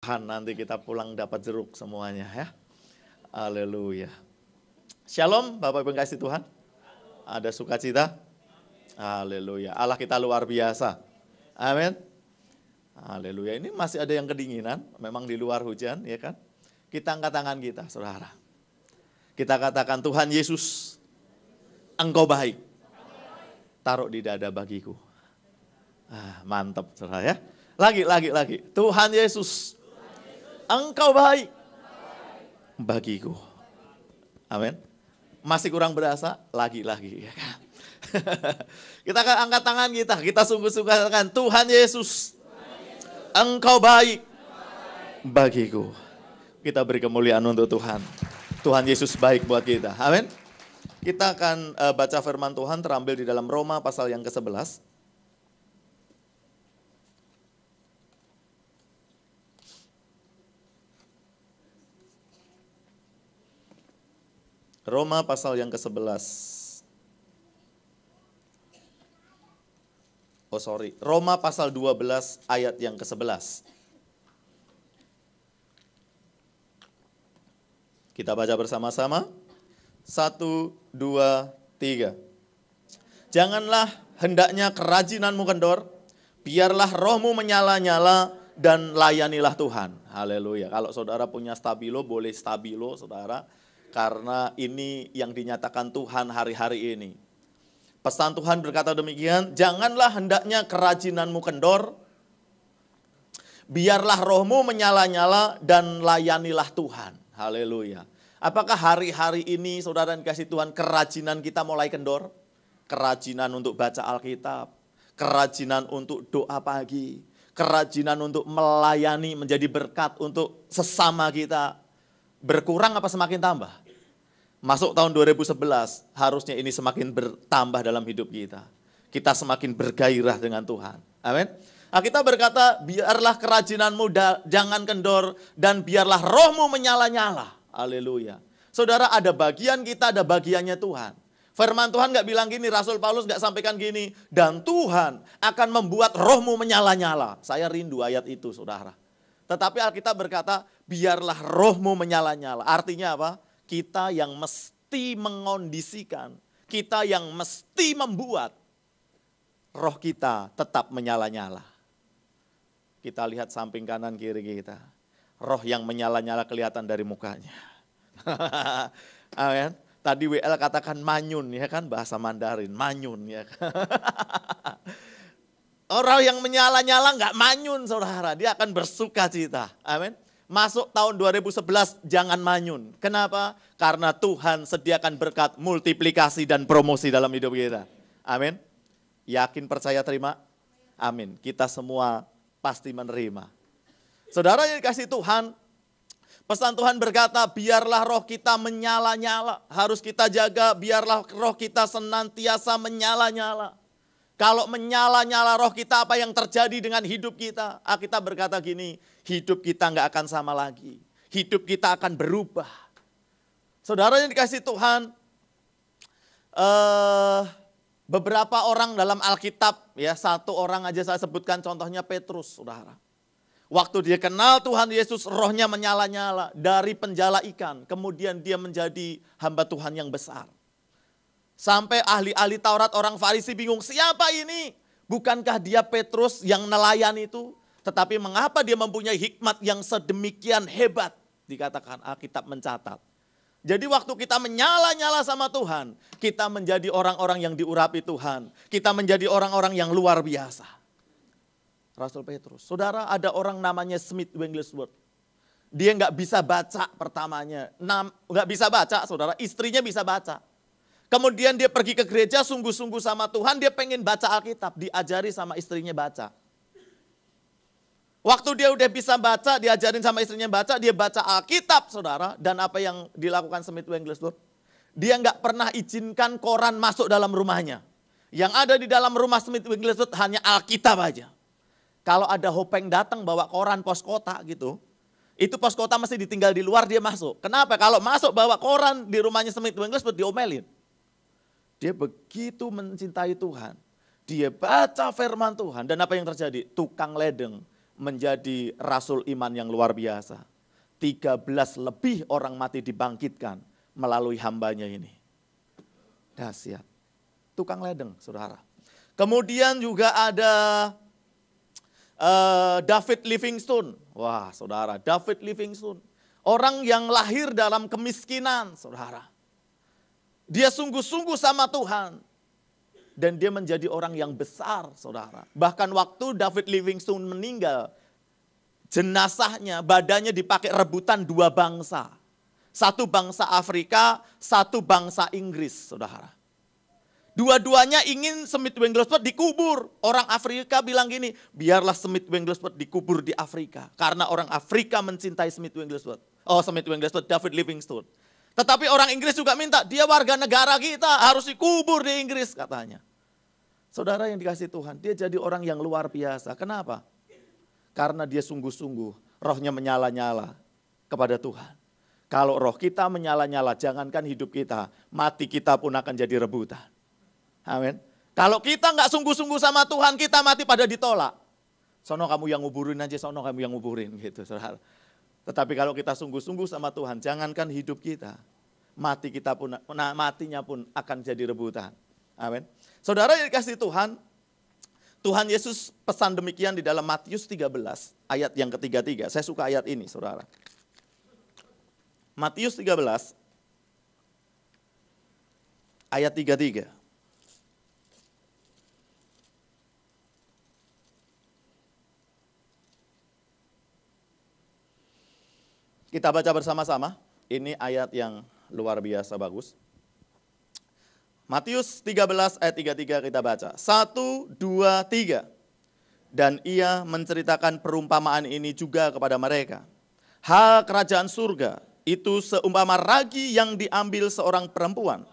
Nanti kita pulang dapat jeruk semuanya ya. Haleluya. Shalom Bapak Ibu yang kasih Tuhan. Ada sukacita? Haleluya. Allah kita luar biasa. Amin. Haleluya. Ini masih ada yang kedinginan, memang di luar hujan ya kan. Kita angkat tangan kita saudara. Kita katakan Tuhan Yesus, Engkau baik. Taruh di dada bagiku. Mantap saudara ya. Lagi. Tuhan Yesus, Engkau baik bagiku. Amin. Masih kurang berasa? Lagi ya kan. Kita akan angkat tangan kita sungguh-sungguh katakan Tuhan Yesus, Engkau baik bagiku. Kita beri kemuliaan untuk Tuhan. Tuhan Yesus baik buat kita. Amin. Kita akan baca firman Tuhan terambil di dalam Roma pasal yang ke-11. Roma pasal yang ke-11. Roma pasal 12 ayat yang ke-11. Kita baca bersama-sama. 1, 2, 3. Janganlah hendaknya kerajinanmu kendor, biarlah rohmu menyala-nyala dan layanilah Tuhan. Haleluya. Kalau saudara punya stabilo, boleh stabilo saudara. Karena ini yang dinyatakan Tuhan hari-hari ini. Pesan Tuhan berkata demikian, janganlah hendaknya kerajinanmu kendor, biarlah rohmu menyala-nyala dan layanilah Tuhan. Haleluya. Apakah hari-hari ini saudara yang dikasih Tuhan kerajinan kita mulai kendor? Kerajinan untuk baca Alkitab, kerajinan untuk doa pagi, kerajinan untuk melayani menjadi berkat untuk sesama kita. Berkurang apa semakin tambah? Masuk tahun 2011, harusnya ini semakin bertambah dalam hidup kita. Kita semakin bergairah dengan Tuhan. Amin. Kita berkata, biarlah kerajinanmu jangan kendor, dan biarlah rohmu menyala-nyala. Haleluya. Saudara, ada bagian kita, ada bagiannya Tuhan. Firman Tuhan gak bilang gini, Rasul Paulus gak sampaikan gini, dan Tuhan akan membuat rohmu menyala-nyala. Saya rindu ayat itu, saudara. Tetapi Alkitab berkata, biarlah rohmu menyala-nyala. Artinya apa? Kita yang mesti mengondisikan, kita yang mesti membuat roh kita tetap menyala-nyala. Kita lihat samping kanan kiri kita. Roh yang menyala-nyala kelihatan dari mukanya. Amin. Tadi WL katakan manyun ya kan, bahasa Mandarin, manyun ya kan. Orang yang menyala-nyala enggak manyun saudara, dia akan bersuka cita. Amin. Masuk tahun 2011 jangan manyun. Kenapa? Karena Tuhan sediakan berkat multiplikasi dan promosi dalam hidup kita. Amin. Yakin, percaya, terima? Amin. Kita semua pasti menerima. Saudara yang dikasih Tuhan, pesan Tuhan berkata, biarlah roh kita menyala-nyala. Harus kita jaga, biarlah roh kita senantiasa menyala-nyala. Kalau menyala-nyala roh kita, apa yang terjadi dengan hidup kita? Kita berkata gini, hidup kita nggak akan sama lagi. Hidup kita akan berubah. Saudara yang dikasih Tuhan, beberapa orang dalam Alkitab, ya satu orang aja saya sebutkan contohnya Petrus, saudara. Waktu dia kenal Tuhan Yesus, rohnya menyala-nyala dari penjala ikan. Kemudian dia menjadi hamba Tuhan yang besar. Sampai ahli-ahli Taurat orang Farisi bingung, siapa ini? Bukankah dia Petrus yang nelayan itu? Tetapi mengapa dia mempunyai hikmat yang sedemikian hebat? Dikatakan Alkitab mencatat. Jadi waktu kita menyala-nyala sama Tuhan, kita menjadi orang-orang yang diurapi Tuhan. Kita menjadi orang-orang yang luar biasa. Rasul Petrus. Saudara, ada orang namanya Smith Wigglesworth. Dia nggak bisa baca pertamanya. Nggak bisa baca, saudara. Istrinya bisa baca. Kemudian dia pergi ke gereja sungguh-sungguh sama Tuhan, dia pengen baca Alkitab, diajari sama istrinya baca. Waktu dia udah bisa baca, diajarin sama istrinya baca, dia baca Alkitab saudara. Dan apa yang dilakukan Smith Wigglesworth? Dia nggak pernah izinkan koran masuk dalam rumahnya. Yang ada di dalam rumah Smith Wigglesworth hanya Alkitab aja. Kalau ada hopeng datang bawa koran pos kota gitu, itu pos kota masih ditinggal di luar, dia masuk. Kenapa? Kalau masuk bawa koran di rumahnya Smith Wigglesworth diomelin. Dia begitu mencintai Tuhan. Dia baca firman Tuhan. Dan apa yang terjadi? Tukang ledeng menjadi rasul iman yang luar biasa. 13 lebih orang mati dibangkitkan melalui hambanya ini. Dahsyat. Tukang ledeng, saudara. Kemudian juga ada David Livingstone. Wah, saudara, David Livingstone. Orang yang lahir dalam kemiskinan, saudara. Dia sungguh-sungguh sama Tuhan. Dan dia menjadi orang yang besar, saudara. Bahkan waktu David Livingstone meninggal, jenazahnya, badannya dipakai rebutan dua bangsa. Satu bangsa Afrika, satu bangsa Inggris, saudara. Dua-duanya ingin Smith Wigglesworth dikubur. Orang Afrika bilang gini, biarlah Smith Wigglesworth dikubur di Afrika. Karena orang Afrika mencintai Smith Wigglesworth. Smith Wigglesworth, David Livingstone. Tetapi orang Inggris juga minta, dia warga negara kita, harus dikubur di Inggris katanya. Saudara yang dikasih Tuhan, dia jadi orang yang luar biasa. Kenapa? Karena dia sungguh-sungguh, rohnya menyala-nyala kepada Tuhan. Kalau roh kita menyala-nyala, jangankan hidup kita, mati kita pun akan jadi rebutan. Amin. Kalau kita nggak sungguh-sungguh sama Tuhan, kita mati pada ditolak. Sono kamu yang nguburin aja, sono kamu yang nguburin gitu, saudara. Tetapi kalau kita sungguh-sungguh sama Tuhan, jangankan hidup kita, matinya pun akan jadi rebutan. Amin. Saudara yang dikasih Tuhan, Tuhan Yesus pesan demikian di dalam Matius 13 ayat yang ketiga-tiga. Saya suka ayat ini, saudara. Matius 13 ayat 33. Kita baca bersama-sama, ini ayat yang luar biasa bagus. Matius 13 ayat 33 kita baca. 1, 2, 3. Dan ia menceritakan perumpamaan ini juga kepada mereka. Hal kerajaan surga itu seumpama ragi yang diambil seorang perempuan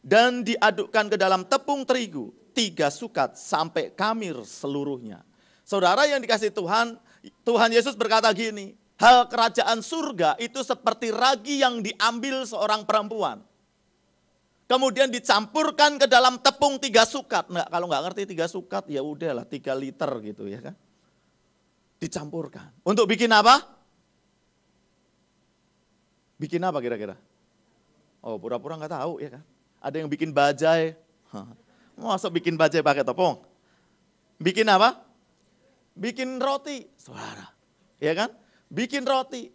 dan diadukkan ke dalam tepung terigu 3 sukat sampai kamir seluruhnya. Saudara yang dikasih Tuhan, Tuhan Yesus berkata gini, hal kerajaan surga itu seperti ragi yang diambil seorang perempuan. Kemudian dicampurkan ke dalam tepung 3 sukat. Nah, kalau nggak ngerti 3 sukat ya udahlah 3 liter gitu ya kan. Dicampurkan. Untuk bikin apa? Bikin apa kira-kira? Oh, pura-pura nggak tahu ya kan. Ada yang bikin bajai. Masa bikin bajai pakai tepung? Bikin apa? Bikin roti, saudara. Ya kan? Bikin roti.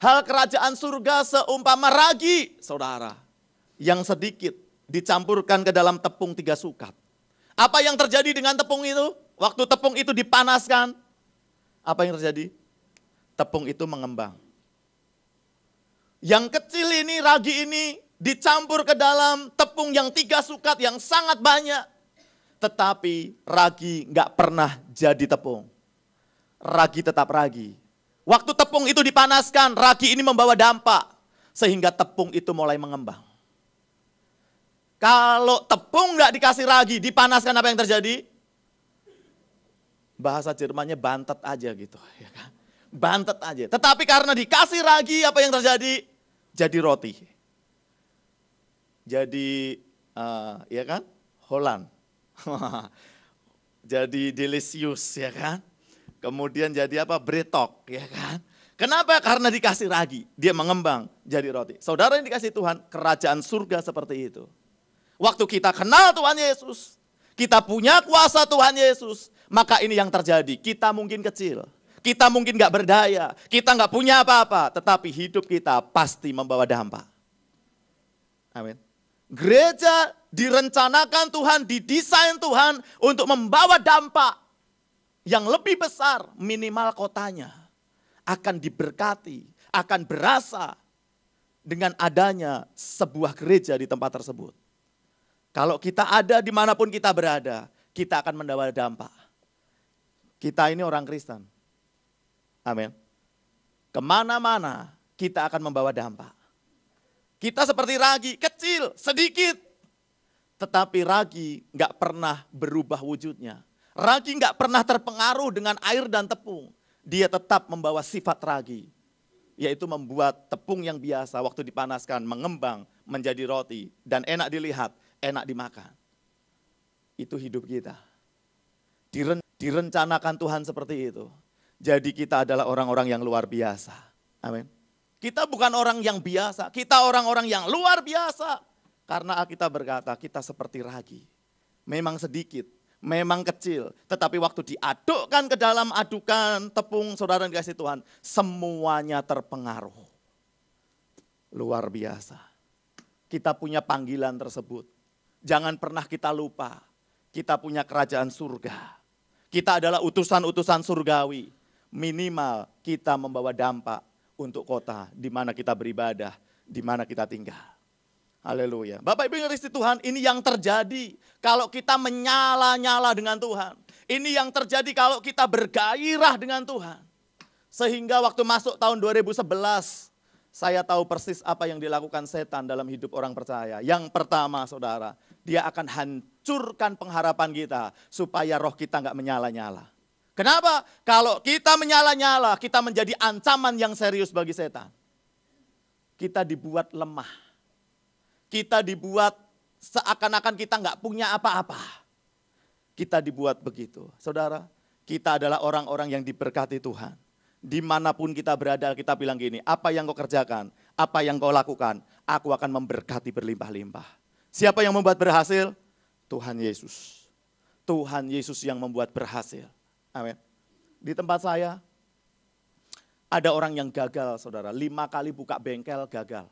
Hal kerajaan surga seumpama ragi, saudara. Yang sedikit dicampurkan ke dalam tepung 3 sukat. Apa yang terjadi dengan tepung itu? Waktu tepung itu dipanaskan, apa yang terjadi? Tepung itu mengembang. Yang kecil ini, ragi ini dicampur ke dalam tepung yang 3 sukat yang sangat banyak. Tetapi ragi gak pernah jadi tepung. Ragi tetap ragi. Waktu tepung itu dipanaskan, ragi ini membawa dampak. Sehingga tepung itu mulai mengembang. Kalau tepung nggak dikasih ragi, dipanaskan apa yang terjadi? Bahasa Jermannya bantet aja gitu. Ya kan? Bantet aja. Tetapi karena dikasih ragi, apa yang terjadi? Jadi roti. Jadi, ya kan? Holland. Jadi delicious, ya kan? Kemudian jadi apa? Bretok, ya kan? Kenapa? Karena dikasih ragi, dia mengembang jadi roti. Saudara yang dikasih Tuhan, kerajaan surga seperti itu. Waktu kita kenal Tuhan Yesus, kita punya kuasa Tuhan Yesus, maka ini yang terjadi. Kita mungkin kecil, kita mungkin gak berdaya, kita gak punya apa-apa, tetapi hidup kita pasti membawa dampak. Amin. Gereja direncanakan Tuhan, didesain Tuhan untuk membawa dampak yang lebih besar, minimal kotanya akan diberkati, akan berasa dengan adanya sebuah gereja di tempat tersebut. Kalau kita ada dimanapun kita berada, kita akan membawa dampak. Kita ini orang Kristen. Amin. Kemana-mana kita akan membawa dampak. Kita seperti ragi, kecil, sedikit. Tetapi ragi gak pernah berubah wujudnya. Ragi gak pernah terpengaruh dengan air dan tepung. Dia tetap membawa sifat ragi. Yaitu membuat tepung yang biasa waktu dipanaskan mengembang menjadi roti. Dan enak dilihat, enak dimakan. Itu hidup kita. Direncanakan Tuhan seperti itu. Jadi kita adalah orang-orang yang luar biasa. Amin. Kita bukan orang yang biasa, kita orang-orang yang luar biasa. Karena Alkitab berkata kita seperti ragi. Memang sedikit, memang kecil. Tetapi waktu diadukkan ke dalam adukan tepung saudara dikasih Tuhan, semuanya terpengaruh. Luar biasa. Kita punya panggilan tersebut. Jangan pernah kita lupa, kita punya kerajaan surga. Kita adalah utusan-utusan surgawi. Minimal kita membawa dampak untuk kota di mana kita beribadah, di mana kita tinggal. Haleluya. Bapak Ibu yang dikasihi Tuhan, ini yang terjadi kalau kita menyala-nyala dengan Tuhan. Ini yang terjadi kalau kita bergairah dengan Tuhan. Sehingga waktu masuk tahun 2011, saya tahu persis apa yang dilakukan setan dalam hidup orang percaya. Yang pertama saudara, dia akan hancurkan pengharapan kita supaya roh kita nggak menyala-nyala. Kenapa? Kalau kita menyala-nyala, kita menjadi ancaman yang serius bagi setan. Kita dibuat lemah. Kita dibuat seakan-akan kita nggak punya apa-apa. Kita dibuat begitu. Saudara, kita adalah orang-orang yang diberkati Tuhan. Dimanapun kita berada, kita bilang gini, apa yang kau kerjakan, apa yang kau lakukan, aku akan memberkati berlimpah-limpah. Siapa yang membuat berhasil? Tuhan Yesus. Tuhan Yesus yang membuat berhasil. Amin. Di tempat saya, ada orang yang gagal saudara, 5 kali buka bengkel gagal.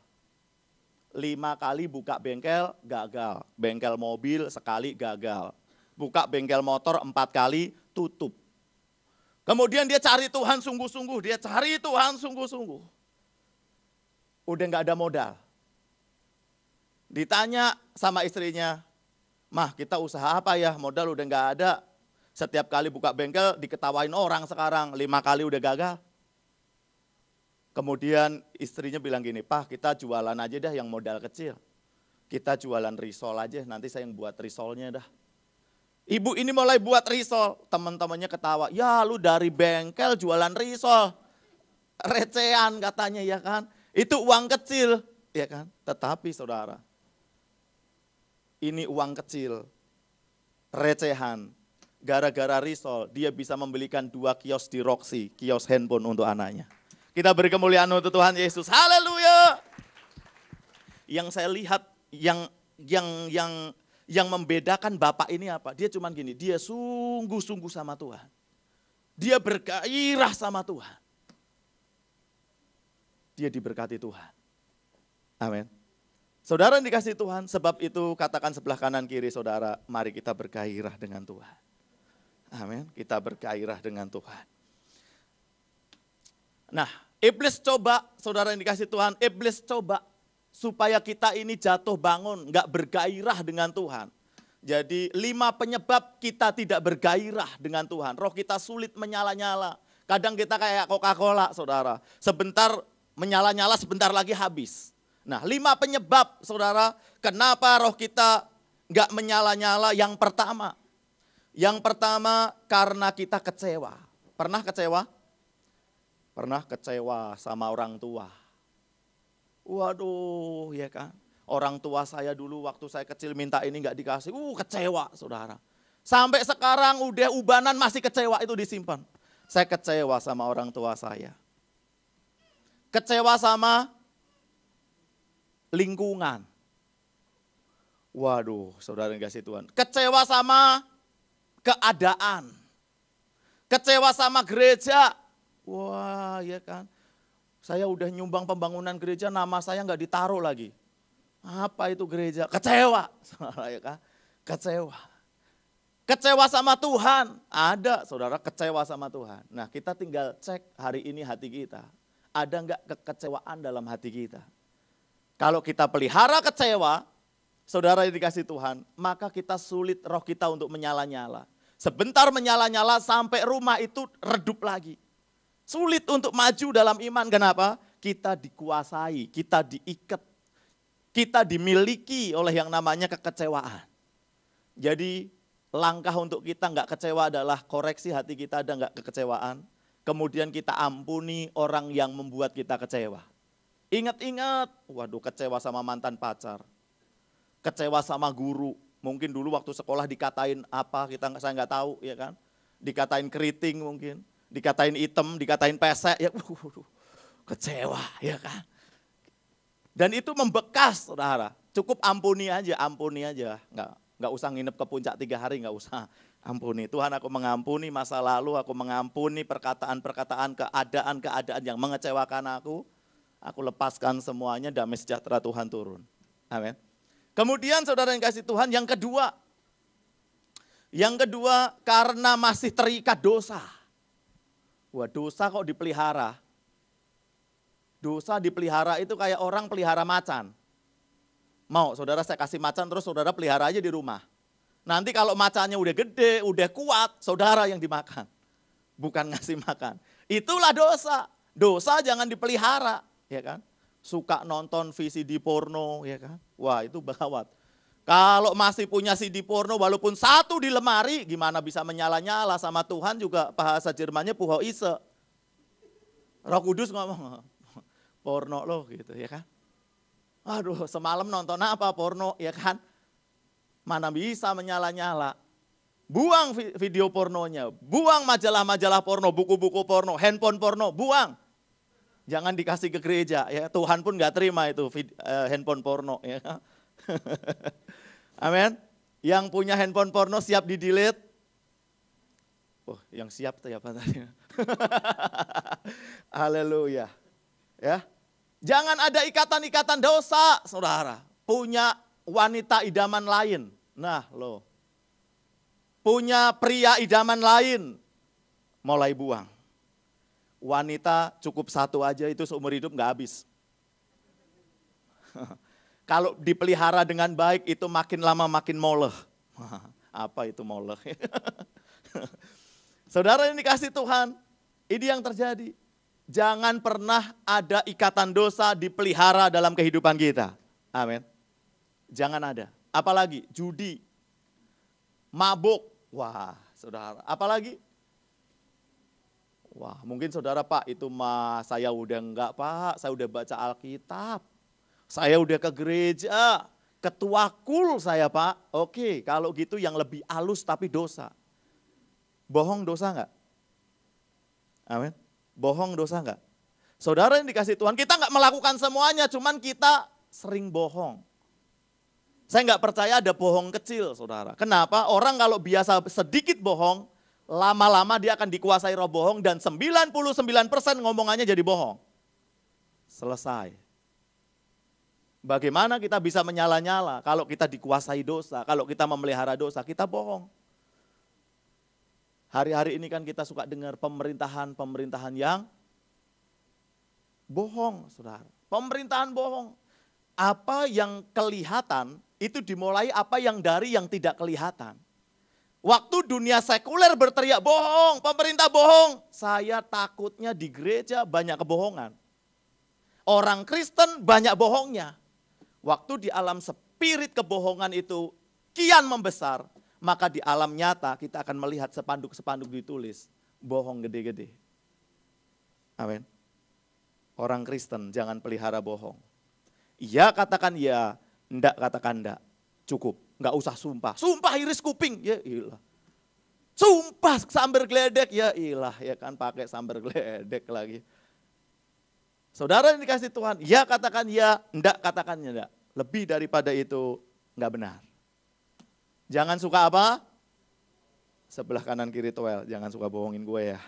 5 kali buka bengkel gagal. Bengkel mobil sekali gagal. Buka bengkel motor 4 kali tutup. Kemudian dia cari Tuhan sungguh-sungguh, dia cari Tuhan sungguh-sungguh. Udah gak ada modal. Ditanya sama istrinya, "Mah, kita usaha apa ya? Modal udah gak ada. Setiap kali buka bengkel diketawain orang sekarang, 5 kali udah gagal." Kemudian istrinya bilang gini, "Pak, kita jualan aja dah yang modal kecil. Kita jualan risol aja, nanti saya yang buat risolnya dah." Ibu ini mulai buat risol, teman-temannya ketawa, "Ya lu dari bengkel jualan risol. Recehan katanya ya kan. Itu uang kecil." Ya kan? Tetapi saudara, ini uang kecil, recehan. Gara-gara risol, dia bisa membelikan 2 kios di Roxy, kios handphone untuk anaknya. Kita beri kemuliaan untuk Tuhan Yesus. Haleluya. Yang saya lihat, yang membedakan Bapak ini apa? Dia cuman gini, dia sungguh-sungguh sama Tuhan. Dia bergairah sama Tuhan. Dia diberkati Tuhan. Amin. Saudara yang dikasihi Tuhan, sebab itu katakan sebelah kanan kiri saudara, mari kita bergairah dengan Tuhan. Amin, kita bergairah dengan Tuhan. Nah, iblis coba, saudara yang dikasihi Tuhan, iblis coba supaya kita ini jatuh bangun, enggak bergairah dengan Tuhan. Jadi 5 penyebab kita tidak bergairah dengan Tuhan. Roh kita sulit menyala-nyala. Kadang kita kayak Coca-Cola, saudara. Sebentar menyala-nyala, sebentar lagi habis. Nah, 5 penyebab, saudara, kenapa roh kita enggak menyala-nyala. Yang pertama karena kita kecewa. Pernah kecewa? Pernah kecewa sama orang tua. Waduh, ya kan. Orang tua saya dulu waktu saya kecil minta ini enggak dikasih. Kecewa saudara. Sampai sekarang udah ubanan masih kecewa, itu disimpan. Saya kecewa sama orang tua saya. Kecewa sama lingkungan. Waduh, saudara yang kasih Tuhan. Kecewa sama keadaan. Kecewa sama gereja. Wah, ya kan. Saya udah nyumbang pembangunan gereja, nama saya nggak ditaruh lagi. Apa itu gereja? Kecewa. Ya kan? Kecewa. Kecewa sama Tuhan. Ada, saudara, kecewa sama Tuhan. Nah, kita tinggal cek hari ini hati kita. Ada nggak kekecewaan dalam hati kita? Kalau kita pelihara kecewa, saudara yang dikasih Tuhan, maka kita sulit roh kita untuk menyala-nyala. Sebentar menyala-nyala sampai rumah itu redup lagi. Sulit untuk maju dalam iman. Kenapa? Kita dikuasai, kita diikat, kita dimiliki oleh yang namanya kekecewaan. Jadi langkah untuk kita nggak kecewa adalah koreksi hati kita ada nggak kekecewaan. Kemudian kita ampuni orang yang membuat kita kecewa. Ingat-ingat, waduh kecewa sama mantan pacar. Kecewa sama guru. Mungkin dulu waktu sekolah dikatain apa, saya nggak tahu ya kan. Dikatain keriting mungkin. dikatain hitam, dikatain pesek, ya kecewa ya kan. Dan itu membekas saudara, cukup ampuni aja, nggak usah nginep ke puncak 3 hari, nggak usah. Ampuni, Tuhan aku mengampuni masa lalu, aku mengampuni perkataan-perkataan, keadaan-keadaan yang mengecewakan aku lepaskan semuanya, damai sejahtera Tuhan turun. Amin. Kemudian saudara yang kasih Tuhan, yang kedua karena masih terikat dosa. Wah, dosa kok dipelihara. Dosa dipelihara itu kayak orang pelihara macan. Mau saudara saya kasih macan terus saudara pelihara aja di rumah. Nanti kalau macannya udah gede, udah kuat, saudara yang dimakan. Bukan ngasih makan. Itulah dosa. Dosa jangan dipelihara, ya kan? Suka nonton VCD porno, ya kan? Wah, itu gawat. Kalau masih punya CD porno walaupun 1 di lemari, gimana bisa menyala-nyala sama Tuhan juga bahasa Jermannya puho ise. Roh Kudus ngomong, porno loh gitu ya kan. Aduh semalam nonton apa porno ya kan. Mana bisa menyala-nyala. Buang video pornonya, buang majalah-majalah porno, buku-buku porno, handphone porno, buang. Jangan dikasih ke gereja ya, Tuhan pun gak terima itu handphone porno ya. Amin. Yang punya handphone porno siap di-delete. Oh, yang siap siapa tadi? Haleluya. Ya. Jangan ada ikatan-ikatan dosa, saudara. Punya wanita idaman lain. Nah, loh. Punya pria idaman lain. Mulai buang. Wanita cukup 1 aja itu seumur hidup gak habis. Kalau dipelihara dengan baik itu makin lama makin moleh. Apa itu moleh? Saudara yang dikasih Tuhan, ini yang terjadi. Jangan pernah ada ikatan dosa dipelihara dalam kehidupan kita. Amin. Jangan ada. Apalagi judi, mabuk. Wah, saudara. Apalagi? Wah, mungkin saudara Pak itu mah saya udah enggak Pak, saya udah baca Alkitab. Saya udah ke gereja, ketua kul saya Pak. Oke, kalau gitu yang lebih halus tapi dosa. Bohong dosa enggak? Amin. Bohong dosa enggak? Saudara yang dikasih Tuhan, kita enggak melakukan semuanya, cuman kita sering bohong. Saya enggak percaya ada bohong kecil saudara. Kenapa? Orang kalau biasa sedikit bohong, lama-lama dia akan dikuasai roh bohong dan 99% ngomongannya jadi bohong. Selesai. Bagaimana kita bisa menyala-nyala kalau kita dikuasai dosa, kalau kita memelihara dosa, kita bohong. Hari-hari ini kan kita suka dengar pemerintahan yang bohong, saudara. Pemerintahan bohong. Apa yang kelihatan itu dimulai apa yang dari yang tidak kelihatan. Waktu dunia sekuler berteriak bohong, pemerintah bohong. Saya takutnya di gereja banyak kebohongan. Orang Kristen banyak bohongnya. Waktu di alam spirit kebohongan itu kian membesar, maka di alam nyata kita akan melihat spanduk-spanduk ditulis, bohong gede-gede. Amin. Orang Kristen jangan pelihara bohong. Iya katakan ya, enggak katakan enggak. Cukup, enggak usah sumpah. Sumpah iris kuping, ya ilah. Sumpah sambar geledek, ya ilah. Ya kan pakai sambar geledek lagi. Saudara yang dikasih Tuhan, ya katakan ya, enggak katakan enggak. Lebih daripada itu enggak benar. Jangan suka apa? Sebelah kanan kiri toel, jangan suka bohongin gue ya.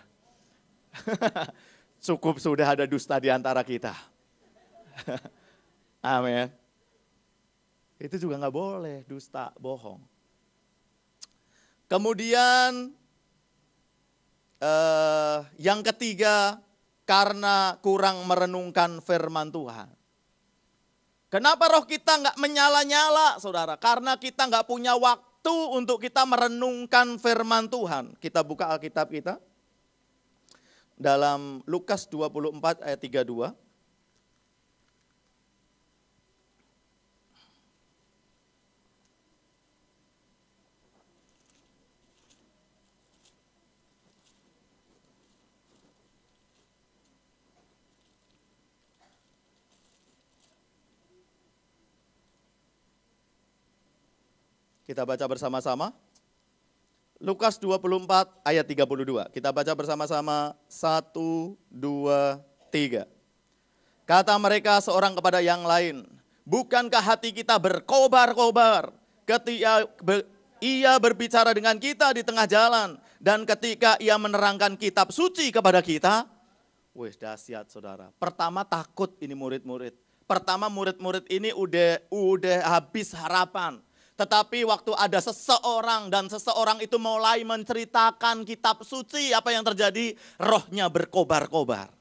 Cukup sudah ada dusta di antara kita. Amin. Itu juga enggak boleh, dusta, bohong. Kemudian yang ketiga, karena kurang merenungkan firman Tuhan. Kenapa roh kita enggak menyala-nyala saudara? Karena kita enggak punya waktu untuk kita merenungkan firman Tuhan. Kita buka Alkitab kita. Dalam Lukas 24 ayat 32. Kita baca bersama-sama. Lukas 24 ayat 32. Kita baca bersama-sama. 1, 2, 3. Kata mereka seorang kepada yang lain, bukankah hati kita berkobar-kobar ketika ia berbicara dengan kita di tengah jalan dan ketika ia menerangkan kitab suci kepada kita? Wih, dahsyat saudara. Pertama takut ini murid-murid. Pertama murid-murid ini udah habis harapan. Tetapi waktu ada seseorang dan seseorang itu mulai menceritakan kitab suci, apa yang terjadi? Rohnya berkobar-kobar.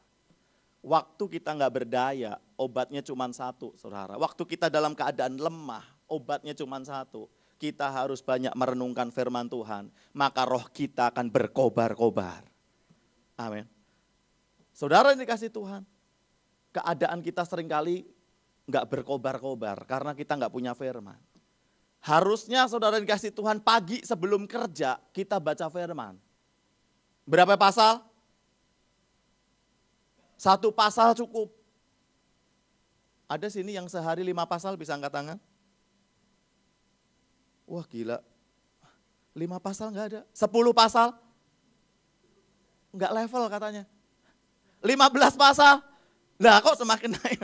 Waktu kita nggak berdaya, obatnya cuma satu, saudara. Waktu kita dalam keadaan lemah, obatnya cuma satu. Kita harus banyak merenungkan firman Tuhan, maka roh kita akan berkobar-kobar. Amin. Saudara yang dikasih Tuhan, keadaan kita seringkali nggak berkobar-kobar karena kita nggak punya firman. Harusnya saudara dikasih Tuhan pagi sebelum kerja kita baca firman. Berapa pasal? 1 pasal cukup. Ada sini yang sehari 5 pasal bisa angkat tangan? Wah gila. 5 pasal enggak ada. 10 pasal? Enggak level katanya. 15 pasal? Lah kok semakin naik?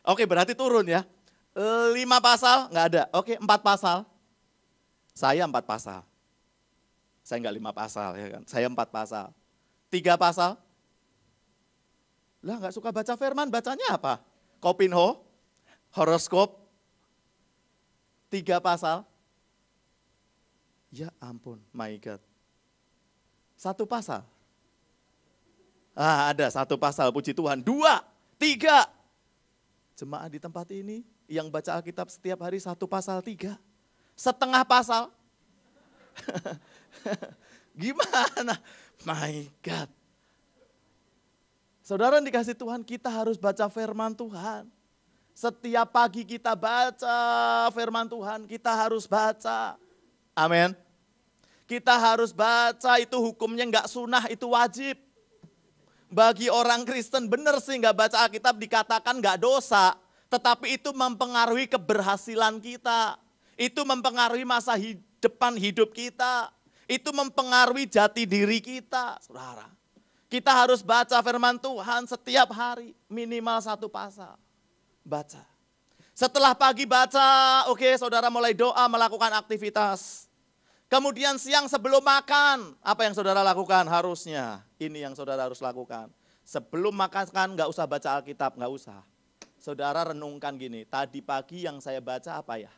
Oke berarti turun ya. 5 pasal enggak ada. Oke 4 pasal. Saya 4 pasal. Saya enggak 5 pasal ya kan. Saya 4 pasal. 3 pasal? Lah enggak suka baca firman, bacanya apa? Kopinho, horoskop. 3 pasal. Ya ampun, my God. 1 pasal. Ada 1 pasal, puji Tuhan. 2, 3. Jemaat di tempat ini yang baca Alkitab setiap hari 1 pasal 3. Setengah pasal. Gimana? My God. Saudara dikasih Tuhan, kita harus baca firman Tuhan. Setiap pagi kita baca firman Tuhan, kita harus baca. Amin. Kita harus baca, itu hukumnya enggak sunah, itu wajib. Bagi orang Kristen benar sih enggak baca Alkitab dikatakan enggak dosa. Tetapi itu mempengaruhi keberhasilan kita. Itu mempengaruhi masa depan hidup kita. Itu mempengaruhi jati diri kita, saudara. Kita harus baca firman Tuhan setiap hari, minimal 1 pasal. Baca. Setelah pagi baca, oke saudara mulai doa, melakukan aktivitas. Kemudian siang sebelum makan, apa yang saudara lakukan? Harusnya, ini yang saudara harus lakukan. Sebelum makan enggak usah baca Alkitab, enggak usah. Saudara renungkan gini, tadi pagi yang saya baca apa ya?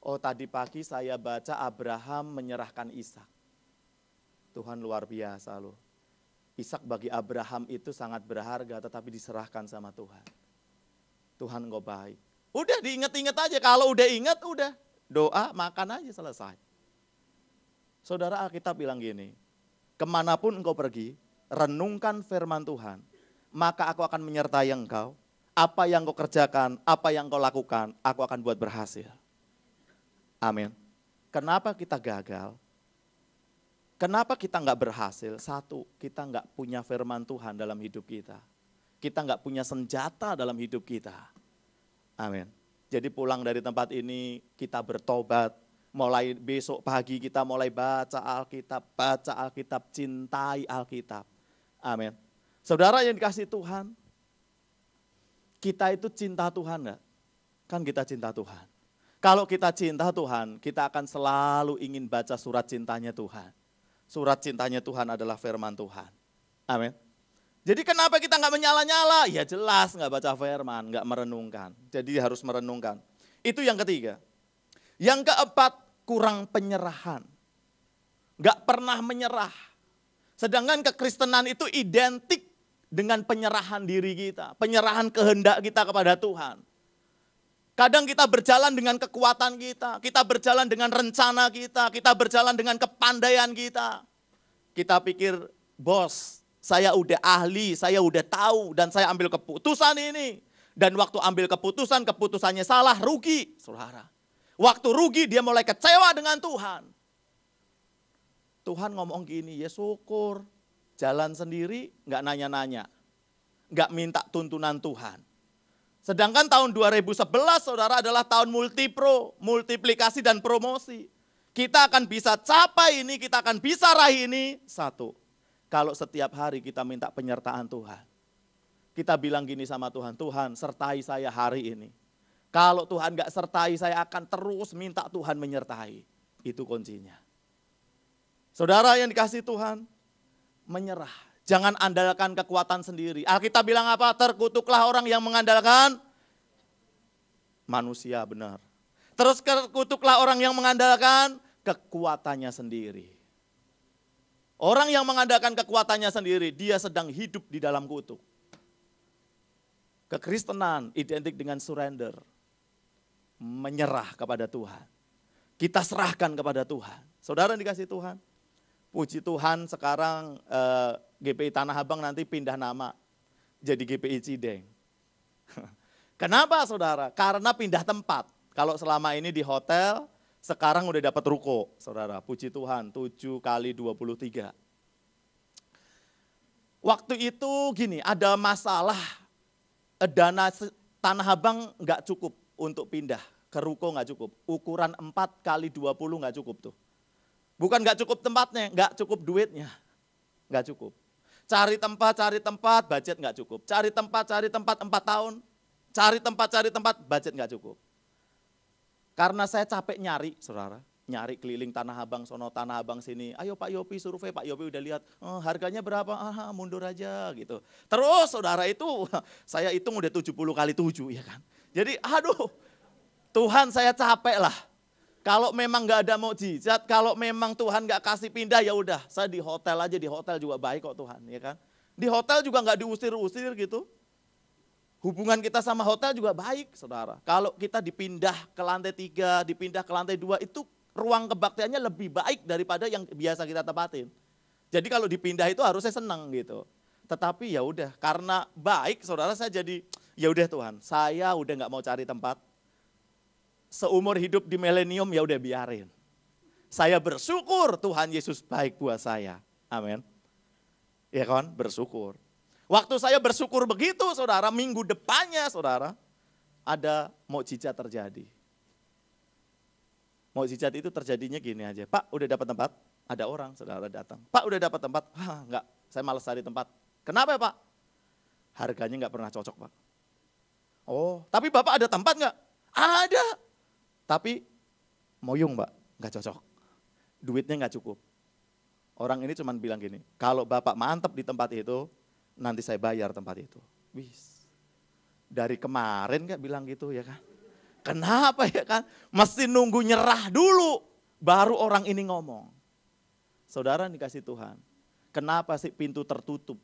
Oh tadi pagi saya baca Abraham menyerahkan Ishak. Tuhan luar biasa loh. Ishak bagi Abraham itu sangat berharga tetapi diserahkan sama Tuhan. Tuhan engkau baik. Udah diinget-inget aja, kalau udah inget udah. Doa, makan aja selesai. Saudara Alkitab bilang gini, kemanapun engkau pergi, renungkan firman Tuhan. Maka aku akan menyertai engkau. Apa yang kau kerjakan, apa yang kau lakukan, aku akan buat berhasil. Amin. Kenapa kita gagal? Kenapa kita enggak berhasil? 1, kita enggak punya firman Tuhan dalam hidup kita. Kita enggak punya senjata dalam hidup kita. Amin. Jadi pulang dari tempat ini kita bertobat. Mulai besok pagi kita mulai baca Alkitab, cintai Alkitab. Amin. Saudara yang dikasih Tuhan, kita itu cinta Tuhan enggak? Kan kita cinta Tuhan. Kalau kita cinta Tuhan, kita akan selalu ingin baca surat cintanya Tuhan. Surat cintanya Tuhan adalah firman Tuhan. Amin. Jadi kenapa kita enggak menyala-nyala? Ya jelas enggak baca firman, enggak merenungkan. Jadi harus merenungkan. Itu yang ketiga. Yang keempat, kurang penyerahan. Enggak pernah menyerah. Sedangkan kekristenan itu identik dengan penyerahan diri kita. Penyerahan kehendak kita kepada Tuhan. Kadang kita berjalan dengan kekuatan kita berjalan dengan rencana kita berjalan dengan kepandaian kita. Kita pikir, bos, saya udah ahli, saya udah tahu, dan saya ambil keputusan ini. Dan waktu ambil keputusan, keputusannya salah, rugi, saudara. Waktu rugi, dia mulai kecewa dengan Tuhan. Tuhan ngomong gini, ya syukur, jalan sendiri, gak nanya-nanya. Gak minta tuntunan Tuhan. Sedangkan tahun 2011 saudara adalah tahun multipro, multiplikasi dan promosi. Kita akan bisa capai ini, kita akan bisa raih ini. Satu, kalau setiap hari kita minta penyertaan Tuhan. Kita bilang gini sama Tuhan, Tuhan sertai saya hari ini. Kalau Tuhan gak sertai, saya akan terus minta Tuhan menyertai. Itu kuncinya. Saudara yang dikasihi Tuhan, menyerah. Jangan andalkan kekuatan sendiri. Alkitab bilang apa? Terkutuklah orang yang mengandalkan manusia, benar. Terus terkutuklah orang yang mengandalkan kekuatannya sendiri. Orang yang mengandalkan kekuatannya sendiri, dia sedang hidup di dalam kutuk. Kekristenan identik dengan surrender. Menyerah kepada Tuhan. Kita serahkan kepada Tuhan. Saudara dikasih Tuhan. Puji Tuhan sekarang GPI Tanah Abang nanti pindah nama. Jadi GPI Cideng. Kenapa saudara? Karena pindah tempat. Kalau selama ini di hotel, sekarang udah dapat ruko. Saudara, puji Tuhan 7 kali 23. Waktu itu gini, ada masalah. Dana Tanah Abang nggak cukup untuk pindah ke ruko, nggak cukup. Ukuran 4 kali 20 nggak cukup tuh. Bukan nggak cukup tempatnya, nggak cukup duitnya. Nggak cukup. Cari tempat, budget nggak cukup. Cari tempat 4 tahun. Cari tempat, budget nggak cukup. Karena saya capek nyari, saudara. Nyari keliling Tanah Abang, sono Tanah Abang sini. Ayo Pak Yopi survei, Pak Yopi udah lihat. Harganya berapa? Mundur aja gitu. Terus saudara itu, saya hitung udah 70 kali 7 ya kan. Jadi aduh, Tuhan saya capek lah. Kalau memang nggak ada mukjizat, kalau memang Tuhan nggak kasih pindah ya udah. Saya di hotel aja, di hotel juga baik kok Tuhan, ya kan. Di hotel juga nggak diusir-usir gitu. Hubungan kita sama hotel juga baik, saudara. Kalau kita dipindah ke lantai 3, dipindah ke lantai 2, itu ruang kebaktiannya lebih baik daripada yang biasa kita tempatin. Jadi kalau dipindah itu harusnya senang gitu. Tetapi ya udah, karena baik, saudara, saya jadi ya udah Tuhan, saya udah nggak mau cari tempat. Seumur hidup di milenium ya udah biarin. Saya bersyukur Tuhan Yesus baik buat saya. Amin. Ya kan, bersyukur. Waktu saya bersyukur begitu, saudara, minggu depannya, saudara, ada mukjizat terjadi. Mukjizat itu terjadinya gini aja, Pak udah dapat tempat, ada orang, saudara datang. Pak udah dapat tempat, enggak, saya malas cari tempat. Kenapa ya Pak? Harganya enggak pernah cocok Pak. Oh, tapi Bapak ada tempat enggak? Ada, tapi moyung Pak, enggak cocok. Duitnya enggak cukup. Orang ini cuma bilang gini, kalau Bapak mantep di tempat itu, nanti saya bayar tempat itu. Wis. Dari kemarin gak bilang gitu ya kan. Kenapa ya kan? Mesti nunggu nyerah dulu. Baru orang ini ngomong. Saudara dikasih Tuhan. Kenapa sih pintu tertutup?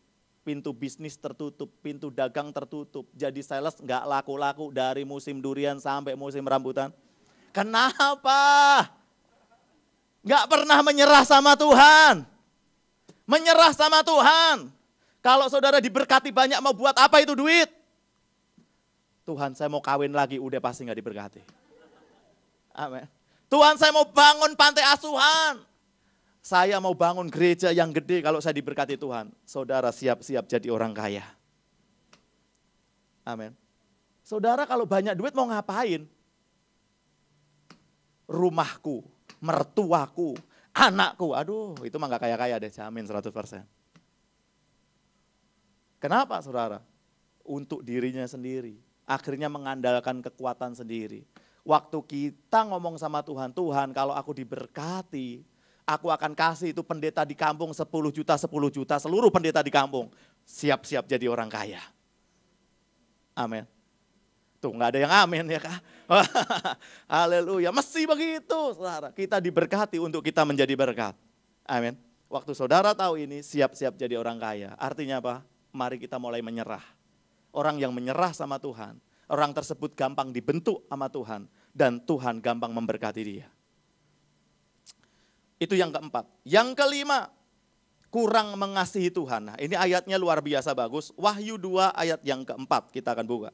Pintu bisnis tertutup, pintu dagang tertutup. Jadi sales gak laku-laku dari musim durian sampai musim rambutan. Kenapa? Gak pernah menyerah sama Tuhan. Menyerah sama Tuhan. Kalau saudara diberkati banyak mau buat apa itu duit? Tuhan saya mau kawin lagi, udah pasti gak diberkati. Amin. Tuhan saya mau bangun pantai asuhan. Saya mau bangun gereja yang gede kalau saya diberkati Tuhan. Saudara siap-siap jadi orang kaya. Amin. Saudara kalau banyak duit mau ngapain? Rumahku, mertuaku, anakku. Aduh itu mah gak kaya-kaya deh, jamin 100%. Kenapa saudara? Untuk dirinya sendiri. Akhirnya mengandalkan kekuatan sendiri. Waktu kita ngomong sama Tuhan, Tuhan kalau aku diberkati, aku akan kasih itu pendeta di kampung 10 juta, seluruh pendeta di kampung. Siap-siap jadi orang kaya. Amin. Tuh gak ada yang amin ya kak. Haleluya, mesti begitu saudara. Kita diberkati untuk kita menjadi berkat. Amin. Waktu saudara tahu ini, siap-siap jadi orang kaya. Artinya apa? Mari kita mulai menyerah. Orang yang menyerah sama Tuhan, orang tersebut gampang dibentuk sama Tuhan, dan Tuhan gampang memberkati dia. Itu yang keempat. Yang kelima, kurang mengasihi Tuhan. Nah, ini ayatnya luar biasa bagus. Wahyu 2 ayat yang keempat, kita akan buka.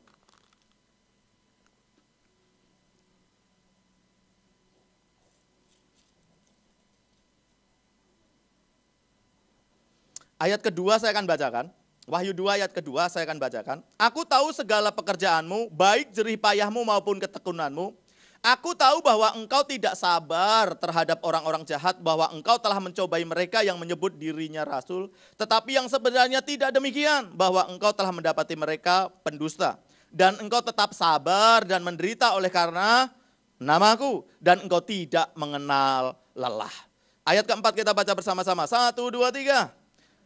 Ayat kedua saya akan bacakan. Wahyu 2 ayat kedua saya akan bacakan. Aku tahu segala pekerjaanmu, baik jerih payahmu maupun ketekunanmu. Aku tahu bahwa engkau tidak sabar terhadap orang-orang jahat, bahwa engkau telah mencobai mereka yang menyebut dirinya rasul, tetapi yang sebenarnya tidak demikian, bahwa engkau telah mendapati mereka pendusta. Dan engkau tetap sabar dan menderita oleh karena namaku, dan engkau tidak mengenal lelah. Ayat keempat kita baca bersama-sama. 1, 2, 3.